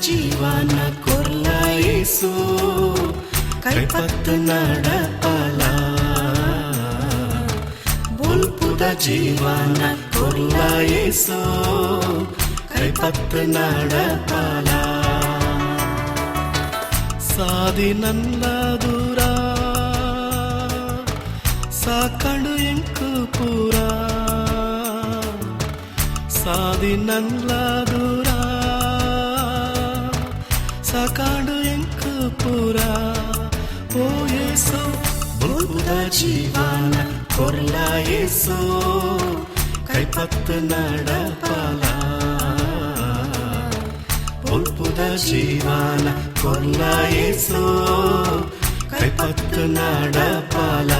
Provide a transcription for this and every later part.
ಜೀವನ ಕೊರ್ಲ ಯೇಸು ಕೈಪತ್ತು ನಡಪಲ ಬುಲ್ಪುದ ಜೀವನ ಕೊರ್ಲ ಯೇಸು ಕೈಪತ್ತು ನಡಪಲ ಸಾದಿ ನನ್ನ ದೂರ ಸಾಕಂಡು ಎಂಕು ಪೂರ ಸಾದಿ ನನ್ನ ದೂರ ಸಾಕಾಂಡು ಎಂಕು ಪೂರ ಓ ಯೇಸು ಬುಲ್ಪುದ ಜೀವನ ಕೊರ್ಲ ಯೇಸು ಕೈಪತ್ತು ನಡಪಲ ಬುಲ್ಪುದ ಜೀವನ ಕೊರ್ಲ ಯೇಸು ಕೈಪತ್ತು ನಡಪಲ.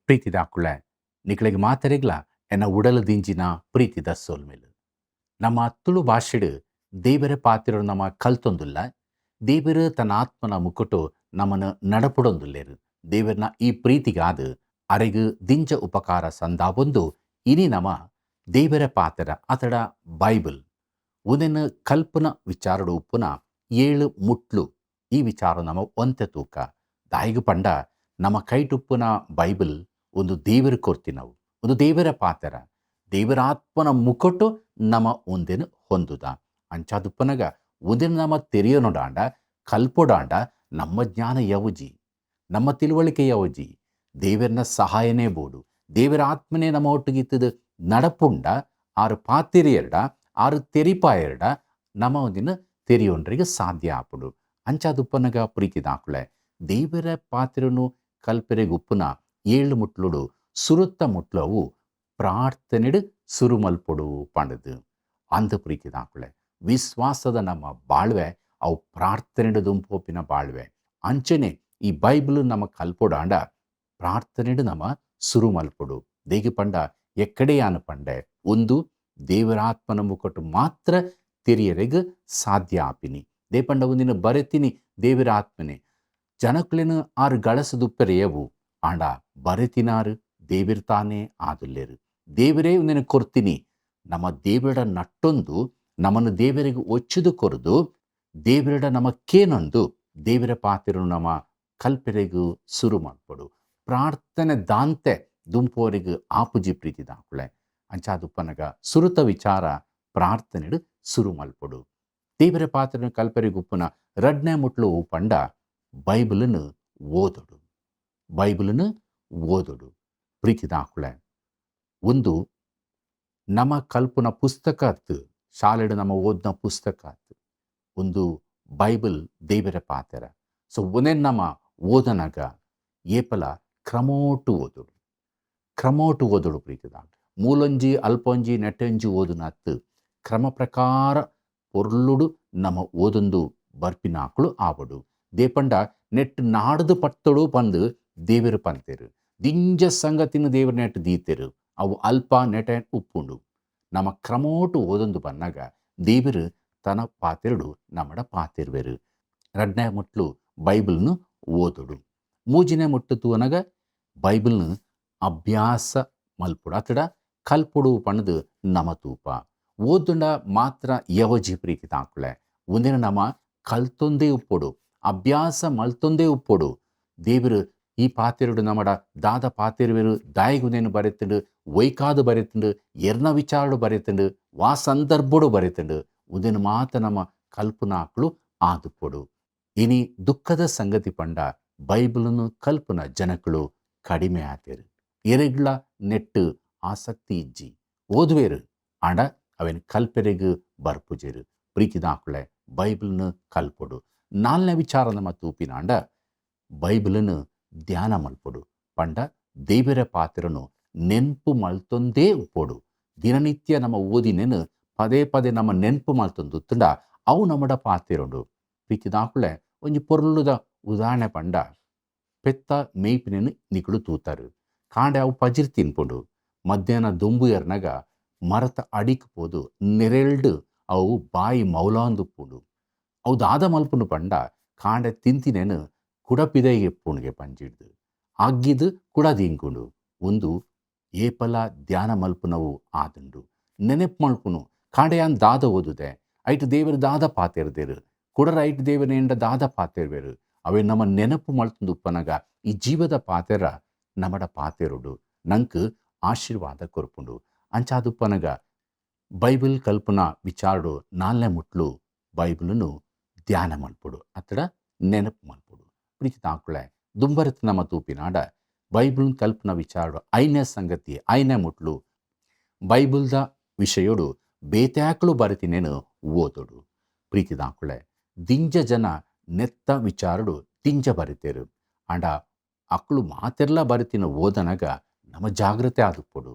ಪ್ರೀತಿದ ಆಕುಳ ನಿಕ್ಳಿಗೆ ಮಾತರಿಗ್ಲ ಎನ್ನ ಉಡಲು ದಿಂಜಿನ ಪ್ರೀತಿದ ಸೋಲ್ಮೇಲು ನಮ್ಮ ತುಳು ಭಾಷೆಡು ದೇವರ ಪಾತಿರೋ ನಮ್ಮ ಕಲ್ತೊಂದುಲ್ಲ. ದೇವರು ತನ್ನ ಆತ್ಮನ ಮುಕ್ಕುಟು ನಮ್ಮನ್ನು ನಡಪಡೊಂದುಲ್ಲೇರು. ದೇವರನ ಈ ಪ್ರೀತಿಗಾದ ಅರೆಗು ದಿಂಜ ಉಪಕಾರ ಸಂದಾವೊಂದು ಇನಿ ನಮ ದೇವರ ಪಾತ್ರ ಅತಡ ಬೈಬಲ್ ಉದೆನ ಕಲ್ಪನ ವಿಚಾರಡು ಉಪ್ಪುನ 7 ಮುಟ್ಲು ಈ ವಿಚಾರ ನಮ ಒಂತೆ ತೂಕ ದಾಯಿಗು ಪಂಡ ನಮ್ಮ ಕೈಟುಪ್ಪುನ ಬೈಬಲ್ ಒಂದು ದೇವರ ಕೊರ್ತಿ ನಾವು ಒಂದು ದೇವರ ಪಾತ್ರ ದೇವರ ಆತ್ಮನ ಮುಕೊಟ್ಟು ನಮ ಒಂದೇನು ಹೊಂದುದ ಅಂಚಾದುಪ್ಪನಗ ಒಂದಿನ ನಮ್ಮ ತೆರೆಯೋನೊಡಾಂಡ ಕಲ್ಪೊಡಾಂಡ ನಮ್ಮ ಜ್ಞಾನ ಯವಜಿ ನಮ್ಮ ತಿಳುವಳಿಕೆ ಯವಜಿ ದೇವರನ ಸಹಾಯನೇ ಬೋಡು ದೇವರ ಆತ್ಮನೇ ನಮ್ಮ ಒಟ್ಟಿಗಿತ್ತದ ನಡಪುಂಡ 6 ಪಾತಿರಿಯರ್ಡ 6 ತೆರಿಪಾಯರ್ಡ ನಮ್ಮ ಒಂದಿನ ತೆರೆಯೋನ್ರಿಗೆ ಸಾಧ್ಯ ಆಪುಡು ಅಂಚಾದುಪ್ಪನಗ ಪ್ರೀತಿದ ಆಕುಳೆ ದೇವರ ಪಾತ್ರನು ಕಲ್ಪೆರೆಗುಪ್ಪುನ 7 ಮುಟ್ಲುಡು ಸುರುತ್ತ ಮುಟ್ಲವು ಪ್ರಾರ್ಥನೆಡು ಸುರುಮಲ್ಪೊಡು ಪಂಡದು ಅಂದ ಪ್ರೀತಿದ ಆಕುಳೆ ವಿಶ್ವಾಸದ ನಮ್ಮ ಬಾಳ್ವೆ ಅವು ಪ್ರಾರ್ಥನೆಡು ದುಂಪೋಪಿನ ಬಾಳ್ವೆ ಅಂಚನೆ ಈ ಬೈಬಲ್ ನಮ್ಮ ಕಲ್ಪೊಡಾಂಡ ಪ್ರಾರ್ಥನೆಡು ನಮ್ಮ ಸುರುಮಲ್ಪೊಡು ದೇಗಿ ಪಂಡ ಎಕ್ಕಡೆಯಾನ ಪಂಡೆ ಒಂದು ದೇವರಾತ್ಮನ ಮುಕ್ಕಟ್ಟು ಮಾತ್ರ ತೆರಿಯರೆಗೆ ಸಾಧ್ಯ ಆಪಿನಿ ದೇ ಪಂಡ ಒಂದಿನ ಬರೆತೀನಿ ದೇವರ ಆತ್ಮನೆ ಜನಕ್ಲೇನು 6 ಗಳಸದುಪ್ಪರೆಯವು ಆಂಡ ಬರೆತಿನಾರು ದೇವಿರ್ತಾನೆ ಆದುಲ್ಲೇರು ದೇವರೇ ಒಂದಿನ ಕೊರ್ತೀನಿ ನಮ್ಮ ದೇವರ ನಟ್ಟೊಂದು ನಮ್ಮನ್ನು ದೇವರಿಗೆ ಒಚ್ಚುದು ಕೊರದು ದೇವರ ನಮಕ್ಕೇನೊಂದು ದೇವರ ಪಾತಿರು ನಮ್ಮ ಕಲ್ಪೆರೆಗೂ ಸುರು ಮಾಡ್ಕೊಡು ಪ್ರಾರ್ಥನೆ ದಾಂತೆ ದುಂಪೋರಿಗೂ ಆಪುಜಿ ಪ್ರೀತಿದ ಆಕುಳೆ ಅಂಚಾದುಪ್ಪನಗ ಸುರುತ ವಿಚಾರ ಪ್ರಾರ್ಥನೆಡು ಸುರು ಮಲ್ಪೊಡು ದೇವರ ಪಾತ್ರನ ಕಲ್ಪೆರೆಗುಪ್ಪುನ 2ನೇ ಮುಟ್ಲು ಪಂಡ ಬೈಬಲನ್ನು ಓದೊಡು ಪ್ರೀತಿದ ಆಕುಳೆ ಒಂದು ನಮ್ಮ ಕಲ್ಪನ ಪುಸ್ತಕ ಅತ್ತು ಶಾಲೆಡು ನಮ್ಮ ಓದಿನ ಪುಸ್ತಕ ಅತ್ತು ಒಂದು ಬೈಬಲ್ ದೇವರ ಪಾತ್ರ ಸೊ ಒಂದೇ ನಮ್ಮ ಓದನಗ ಏಪಲ ಕ್ರಮೋಟು ಓದೋಡು ಪ್ರೀತಿದ ಮೂಲೊಂಜಿ ಅಲ್ಪೊಂಜಿ ನೆಟ್ಟೊಂಜಿ ಓದುನ ಅತ್ತು ಕ್ರಮ ಪ್ರಕಾರ ಪೊರ್ಲುಡು ನಮ್ಮ ಓದೊಂದು ಬರ್ಪಿನಾಕುಳು ಆವಡು ದೇಪಂಡ ನೆಟ್ಟು ನಾಡ್ದು ಪಟ್ಟೊಡು ಪಂದು ದೇವರು ಪಂತೇರು ದಿಂಜ ಸಂಗತಿನ ದೇವರು ನೆಟ್ಟು ದೀತೆರು ಅವು ಅಲ್ಪ ನೆಟ ಉಪ್ಪುಂಡು ನಮ್ಮ ಕ್ರಮೋಟು ಓದೊಂದು ಬನ್ನಾಗ ದೇವರು ತನ್ನ ಪಾತೆರಡು ನಮ್ಮಡ ಪಾತಿರ್ವೆರು 2ನೇ ಮುಟ್ಲು ಬೈಬಲ್ನು ಓದೊಡು 3ನೇ ಮುಟ್ಟು ತೂನಗ ಬೈಬಲ್ನು ಅಭ್ಯಾಸ ಮಲ್ಪುಡು ಅತಡ ಕಲ್ಪೊಡು ಪಣದು ನಮ ತೂಪ ಓದುಂಡ ಮಾತ್ರ ಯವಜಿ ಪ್ರೀತಿ ತಾಕುಳೆ ಒಂದಿನ ನಮ್ಮ ಕಲ್ತೊಂದೇ ಉಪ್ಪೊಡು ಅಭ್ಯಾಸ ಮಲ್ತೊಂದೇ ಉಪ್ಪೊಡು ದೇವರು ಈ ಪಾತೆರಡು ನಮ್ಮಡ ದಾದ ಪಾತಿರುವೆರು ದಾಯಿಗುನೇನು ಬರೆತಂಡು ಒಯ್ಕಾದು ಬರೆತಂಡು ಎರ್ನ ವಿಚಾರಡು ಬರೆತಂಡು ವಾ ಸಂದರ್ಭಡು ಬರೆತಂಡು ಉದಿನ ಮಾತ ನಮ್ಮ ಕಲ್ಪನಾಕ್ಳು ಆದುಪೊಡು ಇನಿ ದುಃಖದ ಸಂಗತಿ ಪಂಡ ಬೈಬಲನ್ನು ಕಲ್ಪನ ಜನಗಳು ಕಡಿಮೆ ಆತೇರು ಎರೆಗ್ಲ ನೆಟ್ಟು ಆಸಕ್ತಿ ಇಜ್ಜಿ ಓದುವೇರು ಆಂಡ ಅವೇನು ಕಲ್ಪೆರೆಗೂ ಬರ್ಪುಜೇರು ಪ್ರೀತಿದ ಆಕುಳೆ ಬೈಬಲ್ನು ಕಲ್ಪೊಡು 4ನೇ ವಿಚಾರ ನಮ್ಮ ತೂಪಿನಾಂಡ ಬೈಬಲನ್ನು ಧ್ಯಾನ ಮಲ್ಪೊಡು ಪಂಡ ದೇವರ ಪಾತ್ರನು ನೆನ್ಪು ಮಲ್ತೊಂದೇ ಉಪ್ಪೊಡು ದಿನನಿತ್ಯ ನಮ್ಮ ಓದಿನೇನು ಪದೇ ಪದೇ ನಮ್ಮ ನೆನ್ಪು ಮಲ್ತೊಂದು ತುಂಡ ಅವು ನಮ್ಮಡ ಪಾತಿರೋಡು ಪ್ರೀತಿದ ಆಕುಳೆ ಒಂಜಿ ಪೊರ್ಲುದ ಉದಾಹರಣೆ ಪಂಡ ಪೆತ್ತ ಮೇಯ್ಪಿನೇನು ನಿಕುಲು ತೂತಾರು ಕಾಂಡೆ ಅವು ಪಜಿರ್ ತಿನ್ಪುಂಡು ಮಧ್ಯಾಹ್ನ ದೊಂಬು ಎರ್ನಗ ಮರತ ಅಡಿಕ್ ಪೋದು ನೆರೆಲ್ಡು ಅವು ಬಾಯಿ ಮೌಲಾಂದುಪ್ಪುಂಡು ಅವು ದಾದ ಮಲ್ಪುನು ಪಂಡ ಕಾಂಡೆ ತಿಂತಿನೇನು ಕುಡಪಿದೆಗೆ ಎಪ್ಪುಣಿಗೆ ಪಂಜಿಡ್ದು ಅಗ್ಗಿದು ಕುಡ ದಿಂಕುಂಡು ಒಂದು ಏಪಲ ಧ್ಯಾನ ಮಲ್ಪುನವು ಆದುಂಡು ನೆನಪು ಮಲ್ಪುನು ಕಾಂಡೆಯಾನ್ ದಾದ ಓದುದೆ ಐಟ್ ದೇವರು ದಾದ ಪಾತೆರ್ದೇರು ಕುಡರ ಐಟ್ ದೇವರ ಎಂಡ ದಾದ ಪಾತೆರ್ವೇರು ಅವೇ ನಮ್ಮ ನೆನಪು ಮಲ್ತುಂದು ಉಪ್ಪನಗ ಈ ಜೀವದ ಪಾತೆರ ನಮ್ಮಡ ಪಾತೆರುಡು ನಂಕ್ ಆಶೀರ್ವಾದ ಕೊರ್ಪುಂಡು ಅಂಚಾದುಪ್ಪನಗ ಬೈಬಲ್ ಕಲ್ಪನ ವಿಚಾರಡು ನಾಲ್ನೇ ಮುಟ್ಲು ಬೈಬಲ್ನು ಧ್ಯಾನ ಮಲ್ಪುಡು ಅತ್ತಡ ನೆನಪು ಮಲ್ಪುಡು ಪ್ರೀತಿ ಆಕುಳೆ ದುಂಬರತ್ ನಮ್ಮ ತೂಪಿನಾಡ ಬೈಬಲ್ ಕಲ್ಪನ ವಿಚಾರಡು ಐನೇ ಸಂಗತಿ ಐನೇ ಮುಟ್ಲು ಬೈಬಲ್ದ ವಿಷಯಡು ಬೇತ್ಯಾಕಳು ಬರಿತಿನೇನು ಓದೋಡು ಪ್ರೀತಿ ಆಕುಳೆ ದಿಂಜ ಜನ ನೆತ್ತ ವಿಚಾರಡು ತಿಂಜ ಬರಿತೇರು ಅಂಡ ಅಕ್ಕಳು ಮಾತೆರ್ಲ ಬರಿತಿನ ಓದನಗ ನಮ್ಮ ಜಾಗ್ರತೆ ಆದುಪ್ಪಡು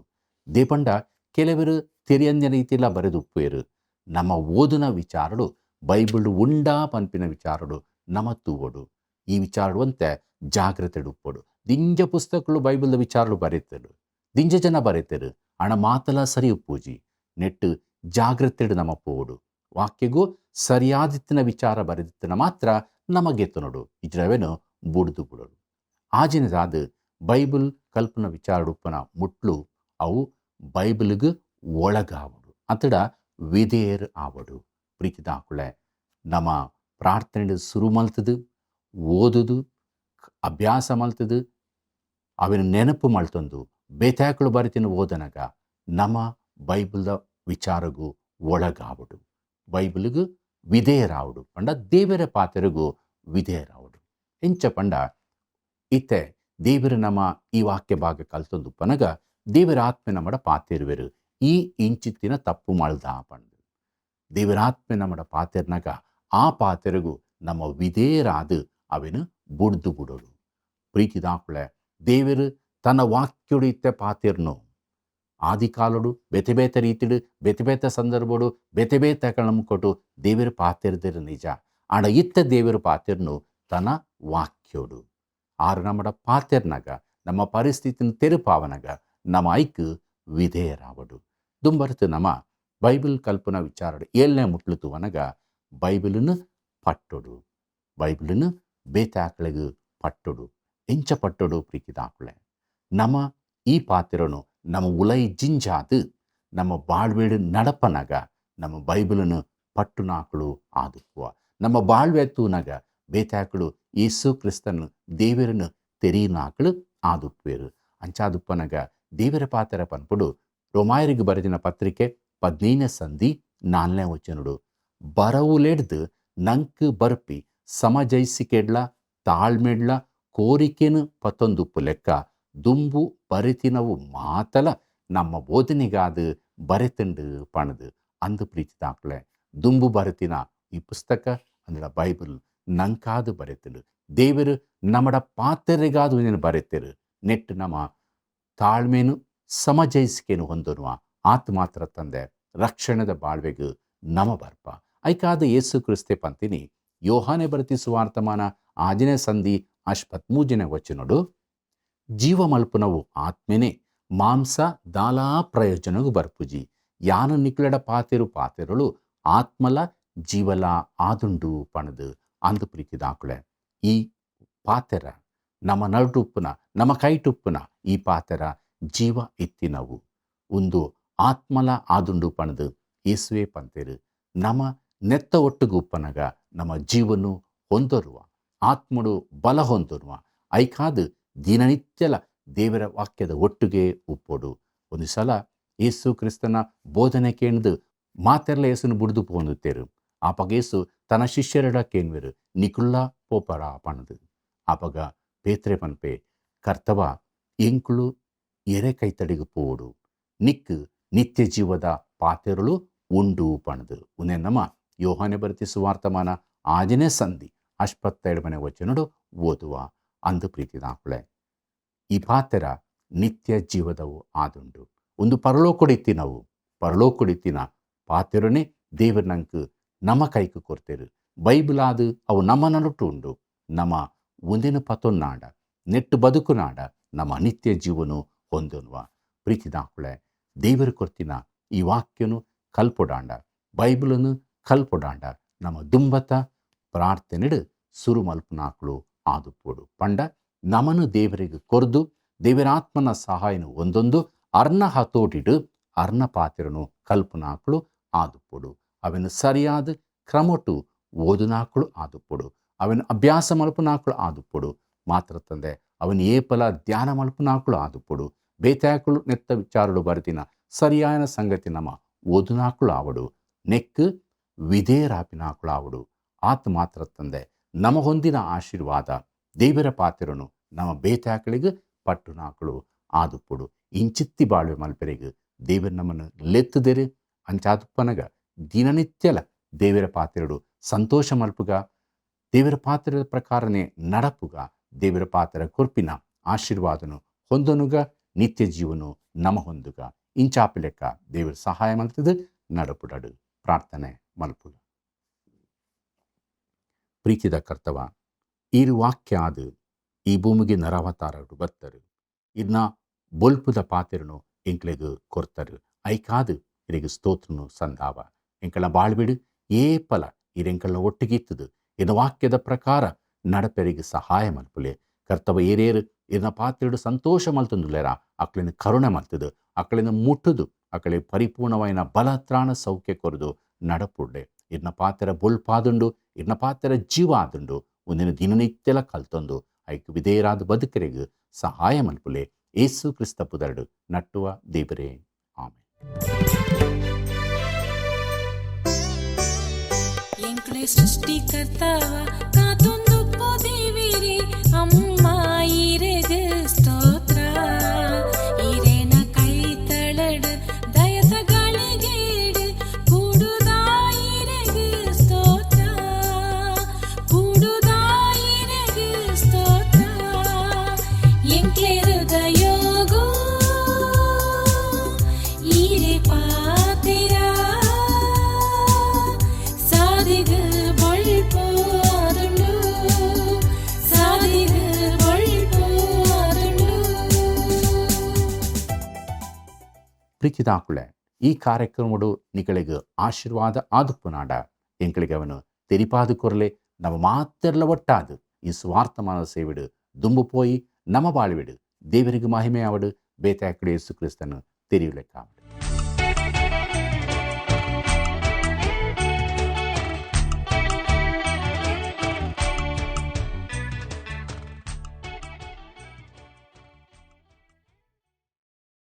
ದೇಪಂಡ ಕೆಲವರು ತೆರಿಯಂಜ ರೀತಿಯಲ್ಲ ಬರೆದುಪ್ಪೇರು ನಮ್ಮ ಓದಿನ ವಿಚಾರಡು ಬೈಬಲ್ ಉಂಡಾ ಪಂಪಿನ ವಿಚಾರಡು ನಮ್ಮ ತೂವಡು ಈ ವಿಚಾರಡುವಂತೆ ಜಾಗ್ರತೆ ಉಪ್ಪಡು ದಿಂಜ ಪುಸ್ತಕಗಳು ಬೈಬಲ್ದ ವಿಚಾರಡು ಬರೀತರು ದಿಂಜ ಜನ ಬರೀತರು ಹಣ ಮಾತಲ ಸರಿ ಉಪ್ಪೂಜಿ ನೆಟ್ಟು ಜಾಗ್ರತೆಡು ನಮ್ಮ ಪೋಡು ವಾಕ್ಯಗೂ ಸರಿಯಾದಿತ್ತಿನ ವಿಚಾರ ಬರೆದಿತ್ತಿನ ಮಾತ್ರ ನಮಗೆತ್ತು ನೋಡು ಇಜ್ರವೇನು ಬುಡ್ದು ಬಿಡೋಡು ಆಜಿನದಾದ ಬೈಬಲ್ ಕಲ್ಪನ ವಿಚಾರಡುಪ್ಪನ ಮುಟ್ಲು ಅವು ಬೈಬಲ್ಗೆ ಒಳಗಾವಡು ಅತಡ ವಿಧೇಯರ್ ಆವಡು ಪ್ರೀತಿದ ಆಕುಳೆ ನಮ್ಮ ಪ್ರಾರ್ಥನೆ ಶುರು ಮಲ್ತದು ಓದುದು ಅಭ್ಯಾಸ ಮಲ್ತದು ಅವಿನ ನೆನಪು ಮಲ್ತೊಂದು ಬೇತಾಕಳು ಬರಿತಿನ ಓದನಗ ನಮ್ಮ ಬೈಬಲ್ದ ವಿಚಾರಗೂ ಒಳಗಾವಡು ಬೈಬಲ್ಗೂ ವಿಧೇಯರಾವಡು ಪಂಡ ದೇವರ ಪಾತೆರಿಗೂ ವಿಧೇಯರಾವಡು ಹೆಂಚ ಪಂಡ ಇತ್ತೆ ದೇವರ ನಮ್ಮ ಈ ವಾಕ್ಯ ಭಾಗ ಕಲ್ತೊಂದು ಪನಗ ದೇವರ ಆತ್ಮೆ ನಮ್ಮಡ ಪಾತೆರುವೆರು ಈ ಇಂಚಿತ್ತಿನ ತಪ್ಪು ಮಾಡ್ದ ಪಂಡು ದೇವರ ಆತ್ಮೆ ನಮ್ಮಡ ಪಾತೆರ್ನಾಗ ಆ ಪಾತೆರಿಗೂ ನಮ್ಮ ವಿಧೇಯರಾದು ಅವೇನು ಬುಡ್ದು ಬಿಡೋಡು ಪ್ರೀತಿದಾಕುಳೆ ದೇವರು ತನ್ನ ವಾಕ್ಯಡು ಇತ್ತೆ ಪಾತೆರ್ನು ಆದಿಕಾಲಡು ಬೆತೆ ಬೇತೆ ರೀತಿಡು ಬೆತೆ ಬೇತೆ ಸಂದರ್ಭಡು ಬೆತೆ ಬೇತೆ ಕಳಂಕೊಟ್ಟು ದೇವರ ಪಾತೆರ್ದಿರು ನಿಜ ಆಡ ಇತ್ತ ದೇವರ ಪಾತೆರ್ನು ತನ್ನ ವಾಕ್ಯೋಡು ಆರು ನಮ್ಮಡ ಪಾತೆರ್ನಾಗ ನಮ್ಮ ಪರಿಸ್ಥಿತಿನ ತೆರುಪಾವನಾಗ ನಮ್ಮ ಐಕ್ ವಿಧೇಯರಾವಡು ದುಂಬರ್ತು ನಮ್ಮ ಬೈಬಲ್ ಕಲ್ಪನ ವಿಚಾರಡು ಏಳನೇ ಮುಟ್ಲುತು ಅನಗ ಬೈಬಲ್ನು ಪಟ್ಟೊಡು ಬೈಬಲ್ನು ಬೇತಾಕಳಿಗೆ ಪಟ್ಟೊಡು ಎಂಚ ಪಟ್ಟೊಡು ಪ್ರೀತಿದಾಕುಳೆ ನಮ್ಮ ಈ ಪಾತೆರನು ನಮ್ಮ ಉಲೈ ಜಿಂಜಾದು ನಮ್ಮ ಬಾಳ್ವೇಡು ನಡಪನಾಗ ನಮ್ಮ ಬೈಬಲನ್ನು ಪಟ್ಟುನಾಕಳು ಆದುಪ್ಪುವ ನಮ್ಮ ಬಾಳ್ವೆ ತೂನಾಗ ಬೇತಾಕಳು ಯೇಸು ಕ್ರಿಸ್ತನು ದೇವರನ್ನು ತೆರೀನಾಕಳು ಆದುಪ್ಪೇರು ಅಂಚಾದುಪ್ಪನಗ ದೇವರ ಪಾತೆರ ಪನ್ಪುಡು ರೋಮಾಯರಿಗೆ ಬರೆದಿನ ಪತ್ರಿಕೆ 15ನೇ ಸಂಧಿ 4ನೇ ವಚನಡು ಬರವುಲೆಡ್ದು ನಂಕ್ ಬರ್ಪಿ ಸಮಜೈಸಿಕೆಡ್ಲ ತಾಳ್ಮೆಡ್ಲ ಕೋರಿಕೆನು ಪತ್ತೊಂದುಪ್ಪು ಲೆಕ್ಕ ದುಂಬು ಬರಿತಿನವು ಮಾತಲ ನಮ್ಮ ಬೋಧನೆಗಾದು ಬರೆತಂಡು ಪಣದು ಅಂದು ಪ್ರೀತಿದಾಕ್ಲೆ ದುಂಬು ಬರೆತಿನ ಈ ಪುಸ್ತಕ ಅಂದ್ರೆ ಬೈಬಲ್ ನಂಕಾದು ಬರೆತಂಡು ದೇವರು ನಮ್ಮಡ ಪಾತ್ರೆಗಾದು ನೀನು ಬರೆತರು ನೆಟ್ಟು ನಮ್ಮ ತಾಳ್ಮೆನು ಸಮಜೈಸಿಕೆನು ಹೊಂದನುವ ಆತ್ ಮಾತ್ರ ತಂದೆ ರಕ್ಷಣದ ಬಾಳ್ವೆಗೂ ನಮ ಬರ್ಪ ಐಕಾದ ಯೇಸು ಕ್ರಿಸ್ತೆ ಪಂತಿನಿ ಯೋಹಾನೆ ಬರತಿ ಸುವಾರ್ತಮಾನ 6ನೇ ಸಂಧಿ 13ನೇ ವಚನಡು ಜೀವ ಮಲ್ಪುನವು ಆತ್ಮೆನೆ ಮಾಂಸ ದಾಲಾ ಪ್ರಯೋಜನಗೂ ಬರ್ಪುಜಿ ಯಾನು ನಿಕ್ಲಡ ಪಾತೆರುಳು ಆತ್ಮಲ ಜೀವಲ ಆದುಂಡು ಪಣದು ಅಂದು ಪ್ರೀತಿದಾಕುಳೆ ಈ ಪಾತೆರ ನಮ್ಮ ನಡುಪ್ಪುನ ನಮ್ಮ ಕೈಟುಪ್ಪುನ ಈ ಪಾತೆರ ಜೀವ ಎತ್ತಿನವು ಒಂದು ಆತ್ಮಲ ಆದುಂಡು ಪಣದು ಯೇಸುವೆ ಪಂತೆರು ನಮ್ಮ ನೆತ್ತ ಒಟ್ಟುಗು ಉಪ್ಪನಗ ನಮ್ಮ ಜೀವನು ಹೊಂದರುವ ಆತ್ಮಡು ಬಲ ಹೊಂದರುವ ಐಕಾದು ದಿನನಿತ್ಯಲ ದೇವರ ವಾಕ್ಯದ ಒಟ್ಟಿಗೆ ಉಪ್ಪೋಡು ಒಂದು ಸಲ ಯೇಸು ಕ್ರಿಸ್ತನ ಬೋಧನೆ ಕೇಂದು ಮಾತೆರ್ಲ ಯೇಸುನು ಬುಡ್ದು ಪೋಂದುತ್ತೇರು ಆಪಗ ಯೇಸು ತನ್ನ ಶಿಷ್ಯರಡ ಕೇನ್ವೆರು ನಿಕುಲ್ಲ ಪೋಪರ ಪಣದು ಆಪಗ ಪೇತ್ರೆ ಪನ್ಪೆ ಕರ್ತವ ಎಂಕುಳು ಎರೆ ಕೈತಡಿಗೆ ಪೋಡು ನಿಕ್ ನಿತ್ಯ ಜೀವದ ಪಾತೆರುಳು ಉಂಡು ಪಣದು ಉನ್ನೆ ನಮ್ಮ ಯೋಹಾನೆ ಬರತಿ ಸುವಾರ್ತಮಾನ 6ನೇ ಸಂಧಿ 17ನೇ ವಚನಡು ಓದುವ ಅಂದು ಪ್ರೀತಿದಾಕುಳೆ ಈ ಪಾತೆರ ನಿತ್ಯ ಜೀವದವು ಆದುಂಡು ಒಂದು ಪರಲೋಕುಡಿತ್ತಿನ ಪಾತೆರನೇ ದೇವರ ನಂಕು ನಮ್ಮ ಕೈಕು ಕೊರ್ತೇರು ಬೈಬಲ್ ಆದು ಅವು ನಮ್ಮ ನಡುಟು ಉಂಡು ನಮ್ಮ ಒಂದಿನ ಪತೊನ್ನಾಡ ನೆಟ್ಟು ಬದುಕುನಾಡ ನಮ್ಮ ನಿತ್ಯ ಜೀವನು ಹೊಂದನುವ ಪ್ರೀತಿದಾಕುಳೆ ದೇವರು ಕೊರ್ತಿನ ಈ ವಾಕ್ಯನು ಕಲ್ಪೊಡಾಂಡ ಬೈಬಲನ್ನು ಕಲ್ಪೊಡಾಂಡ ನಮ್ಮ ದುಂಬತ ಪ್ರಾರ್ಥನೆಡು ಸುರು ಮಲ್ಪನಾಕಳು ಆದುಪ್ಪೋಡು ಪಂಡ ನಮನು ದೇವರಿಗೆ ಕೊರ್ದು ದೇವರಾತ್ಮನ ಸಹಾಯನು ಒಂದೊಂದು ಅರ್ನ ಹತೋಟಿಡು ಅರ್ನ ಪಾತ್ರನು ಕಲ್ಪನಾಕ್ಳು ಆದುಪೊಡು ಅವನು ಸರಿಯಾದ ಕ್ರಮಟು ಓದುನಾಕ್ಳು ಆದುಪೊಡು ಅವನು ಅಭ್ಯಾಸ ಮಲ್ಪನಾಕ್ಳು ಆದುಪೊಡು ಮಾತ್ರ ತಂದೆ ಅವನು ಏಪಲ ಧ್ಯಾನ ಮಲ್ಪನಾಕ್ಳು ಆದುಪೊಡು ಬೇತಾಕಳು ನೆತ್ತ ವಿಚಾರಗಳು ಬರ್ದಿನ ಸರಿಯಾದ ಸಂಗತಿ ನಮ್ಮ ಓದುನಾಕ್ಳು ಆವಡು ನೆಕ್ ವಿಧೇಯರಾಪಿನಾಕ್ಳು ಆವಡು ಆತ ಮಾತ್ರ ತಂದೆ ನಮ್ಮ ಹೊಂದಿನ ಆಶೀರ್ವಾದ ದೇವರ ಪಾತ್ರನು ನಮ್ಮ ಬೇತಾಕಳಿಗೆ ಪಟ್ಟುನಾಕ್ಳು ಆದುಪೊಡು ಇಂಚಿತ್ತಿ ಬಾಳ್ವೆ ಮಲ್ಪೆರೆಗೆ ದೇವರು ನಮ್ಮನ್ನು ಲೆತ್ತದೆರೆ ಅಂಚಾದುಪ್ಪನಗ ದಿನನಿತ್ಯಲ ದೇವರ ಪಾತ್ರೆಡು ಸಂತೋಷ ಮಲ್ಪುಗ ದೇವರ ಪಾತ್ರದ ಪ್ರಕಾರನೇ ನಡಪುಗ ದೇವರ ಪಾತ್ರ ಕೊರ್ಪಿನ ಆಶೀರ್ವಾದನು ಹೊಂದನುಗ ನಿತ್ಯ ಜೀವನು ನಮ ಹೊಂದುಗ ಇಂಚಾಪಿ ಲೆಕ್ಕ ದೇವರ ಸಹಾಯ ಮಲ್ತದ ನಡಪುಡಡು ಪ್ರಾರ್ಥನೆ ಮಲ್ಪುಗ. ಪ್ರೀತಿದ ಕರ್ತವ ಈರು ವಾಕ್ಯ ಆದು ಈ ಭೂಮಿಗೆ ನರಾವತಾರರು ಬತ್ತರು ಇನ್ನ ಬೊಲ್ಪುದ ಪಾತ್ರನು ಎಂಕ್ಲೆಗೆ ಕೊರ್ತರು ಐಕಾದು ಇರಿಗೆ ಸ್ತೋತ್ರನು ಸಂದಾವ ಎಂಕಳ ಬಾಳ್ಬಿಡು ಏಪಲ ಇರೆಂಕಳ ಒಟ್ಟಿಗಿತ್ತದು ಇನ್ನು ವಾಕ್ಯದ ಪ್ರಕಾರ ನಡಪೆರಿಗೆ ಸಹಾಯ ಮಲ್ಪುಲೆ ಕರ್ತವ ಏರೇರು ಇನ್ನ ಪಾತ್ರೆಡು ಸಂತೋಷ ಮಲ್ತಂದುಲೇರ ಅಕ್ಳಿನ ಕರುಣೆ ಮಲ್ತದು ಅಕ್ಳಿನ ಮುಟ್ಟುದು ಅಕಳೆ ಪರಿಪೂರ್ಣವಾಯಿನ ಬಲ ತ್ರಾಣ ಸೌಖ್ಯ ಕೊರದು ನಡಪುಡ್ಲೆ ಇನ್ನ ಪಾತ್ರ ಬೊಲ್ಪಾದುಂಡು ಇನ್ನ ಪಾತ್ರ ಜೀವ ಆದುಂಡು ಒಂದಿನ ದಿನನಿತ್ಯಲ ಕಲ್ತೊಂದು ಐಕ್ ವಿಧೇಯರಾದ ಬದುಕರಿಗೆ ಸಹಾಯ ಮಲ್ಪುಲೆ ಏಸು ಕ್ರಿಸ್ತ ಪುದರಡು ನಟ್ಟುವ ದೇವರೇ ಆಮೆನ್. ಎಂಕ್ಲೆ ಸೃಷ್ಟಿಕರ್ತಾವ ಕಾತೊಂದು ಪೊದಿವಿರಿ ಅಮ್ಮ ಈರೆಗೆ ಸ್ತೋತ್ರ ಈರೇನ ಕೈ ತಳಡು ದಯದ ಗಳಿಗೇಡು ಕೂಡುದಾ ಈರೆಗೆ ಸ್ತೋತ್ರ ಕೂಡುದಾ ಈರೆಗೆ ಸ್ತೋತ್ರ ಎಂಕ್ಲೆ ಹೃದಯೋಗೋ ಈರೆ ಪಾತಿರ ಸಾದಿಗೆ ಬಳ್ಪೋದುಂಡು ಸಾದಿಗೆ ಬಳ್ಪೋದುಂಡು. ಪ್ರೀತಿದ ಆಕುಳೆ ಈ ಕಾರ್ಯಕ್ರಮಡು ನಿಗಳಿಗೆ ಆಶೀರ್ವಾದ ಆದುಪ್ಪುನಾಡ ಎಂಕಳಿಗೆ ಅವನು ತೆರಿಪಾದು ಕೊರಲೆ ನಮ್ಮ ಮಾತೆರ್ಲ ಒಟ್ಟಾದು ಈ ಸ್ವಾರ್ಥಮಾನ ಸೇವಿಡು ದುಂಬು ಪೋಯಿ ನಮ್ಮ ಬಾಳ್ವಿಡು ದೇವರಿಗೆ ಮಹಿಮೆ ಆವಡು ಬೇತಾಕಡೆ ಯೇಸು ಕ್ರಿಸ್ತನು ತೆರಿಯುಲೆಕ್ಕ